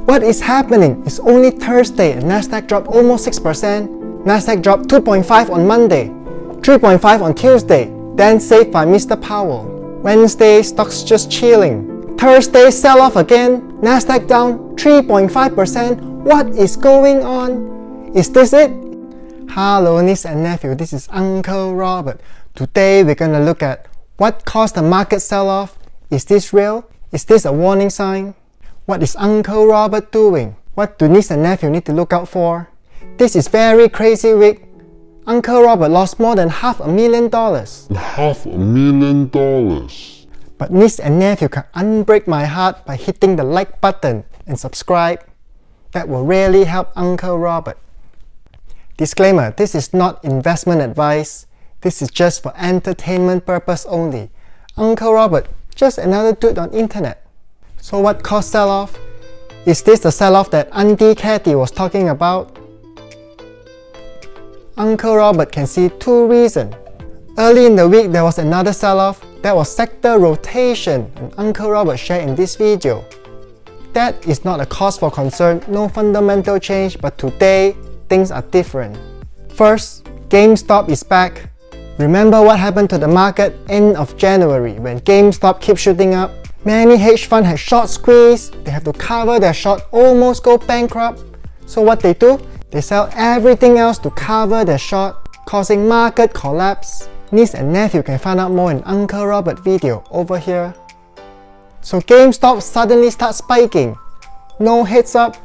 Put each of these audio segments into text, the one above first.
What is happening? It's only Thursday and NASDAQ dropped almost 6%. NASDAQ dropped 2.5 on Monday, 3.5 on Tuesday, then saved by Mr. Powell. Wednesday, stocks just chilling. Thursday, sell off again. NASDAQ down 3.5%. What is going on? Is this it? Hello niece and nephew, this is Uncle Robert. Today we're gonna look at what caused the market sell-off. Is this real? Is this a warning sign? What is Uncle Robert doing? What do niece and nephew need to look out for? This is very crazy week. Uncle Robert lost more than $500,000. $500,000. But niece and nephew can unbreak my heart by hitting the like button and subscribe. That will really help Uncle Robert. Disclaimer, this is not investment advice. This is just for entertainment purpose only. Uncle Robert, just another dude on internet. So what caused sell-off? Is this the sell-off that Auntie Cathy was talking about? Uncle Robert can see two reasons. Early in the week there was another sell-off. That was sector rotation, and Uncle Robert shared in this video. That is not a cause for concern, no fundamental change, but today things are different. First, GameStop is back. Remember what happened to the market end of January when GameStop kept shooting up? Many hedge funds had short squeeze, they have to cover their short, almost go bankrupt. So what they do? They sell everything else to cover their short, causing market collapse. Niece and nephew can find out more in Uncle Robert video over here. So GameStop suddenly starts spiking. No heads up.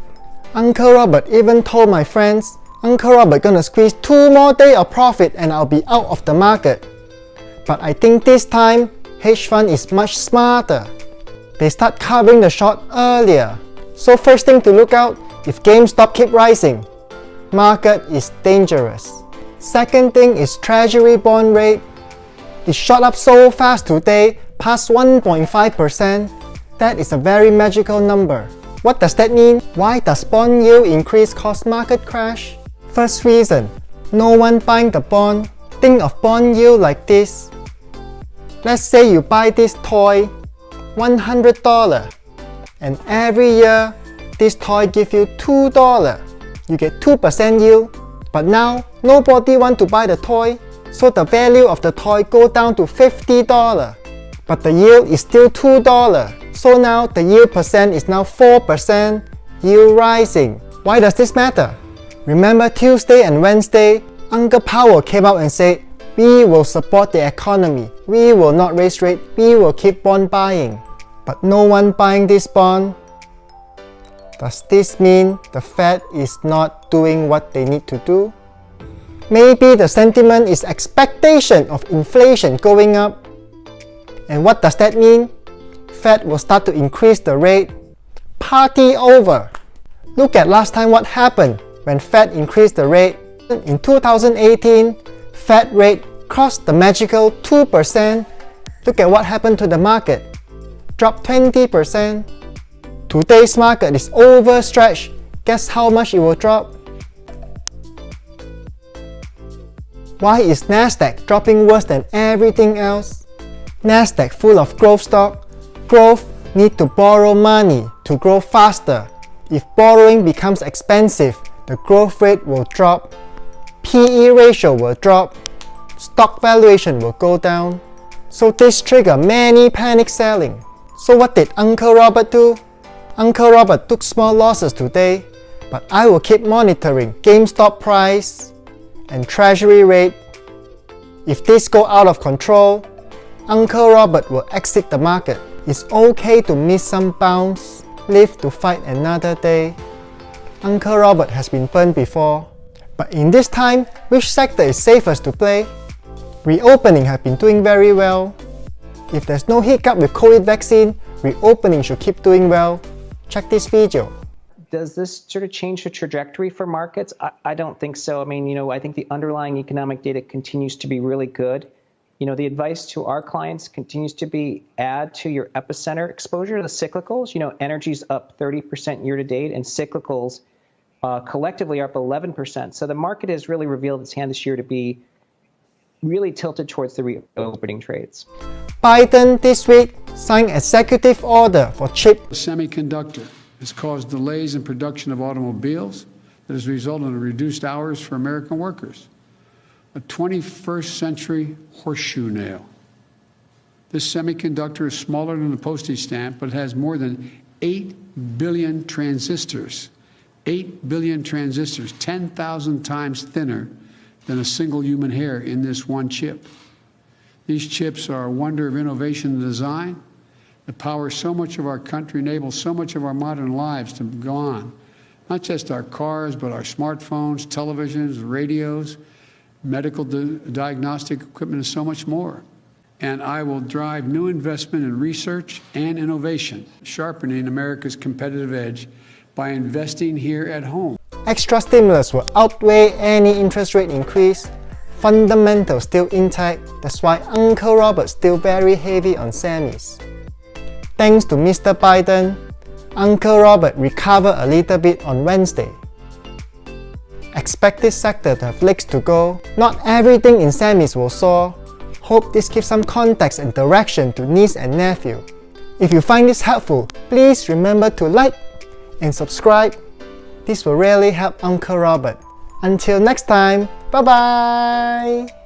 Uncle Robert even told my friends, Uncle Robert gonna squeeze 2 more days of profit and I'll be out of the market. But I think this time, hedge fund is much smarter. They start covering the short earlier. So first thing to look out, if GameStop keep rising, market is dangerous. Second thing is Treasury bond rate. It shot up so fast today, past 1.5%. That is a very magical number. What does that mean? Why does bond yield increase cause market crash? First reason, no one buying the bond. Think of bond yield like this. Let's say you buy this toy, $100, and every year this toy gives you $2. You get 2% yield, but now nobody want to buy the toy, so the value of the toy go down to $50. But the yield is still $2. So now the yield percent is now 4%, yield rising. Why does this matter? Remember Tuesday and Wednesday, Uncle Powell came out and said, we will support the economy, we will not raise rate, we will keep bond buying. But no one buying this bond. Does this mean the Fed is not doing what they need to do? Maybe the sentiment is expectation of inflation going up. And what does that mean? Fed will start to increase the rate. Party over! Look at last time what happened when Fed increased the rate. In 2018, Fed rate crossed the magical 2%. Look at what happened to the market. Dropped 20%. Today's market is overstretched. Guess how much it will drop? Why is NASDAQ dropping worse than everything else? NASDAQ full of growth stock. Growth need to borrow money to grow faster. If borrowing becomes expensive, the growth rate will drop. PE ratio will drop. Stock valuation will go down. So this trigger many panic selling. So what did Uncle Robert do? Uncle Robert took small losses today, but I will keep monitoring GameStop price and Treasury rate. If this go out of control, Uncle Robert will exit the market. It's okay to miss some bounce, live to fight another day. Uncle Robert has been burned before. But in this time, which sector is safest to play? Reopening have been doing very well. If there's no hiccup with COVID vaccine, reopening should keep doing well. Check this video. Does this sort of change the trajectory for markets? I don't think so. I mean, I think the underlying economic data continues to be really good. The advice to our clients continues to be add to your epicenter exposure, the cyclicals. Energy's up 30% year to date, and cyclicals collectively are up 11%. So the market has really revealed its hand this year to be really tilted towards the reopening trades. Biden this week signed executive order for chip Semiconductor. It's caused delays in production of automobiles that has resulted in reduced hours for American workers. A 21st century horseshoe nail. This semiconductor is smaller than a postage stamp, but it has more than 8 billion transistors. 8 billion transistors, 10,000 times thinner than a single human hair in this one chip. These chips are a wonder of innovation and design that power so much of our country, enable so much of our modern lives to go on. Not just our cars, but our smartphones, televisions, radios, medical diagnostic equipment, and so much more. And I will drive new investment in research and innovation, sharpening America's competitive edge by investing here at home. Extra stimulus will outweigh any interest rate increase. Fundamentals still intact, that's why Uncle Robert still very heavy on semis. Thanks to Mr. Biden, Uncle Robert recovered a little bit on Wednesday. Expect this sector to have legs to go. Not everything in semis will soar. Hope this gives some context and direction to niece and nephew. If you find this helpful, please remember to like and subscribe. This will really help Uncle Robert. Until next time, bye bye!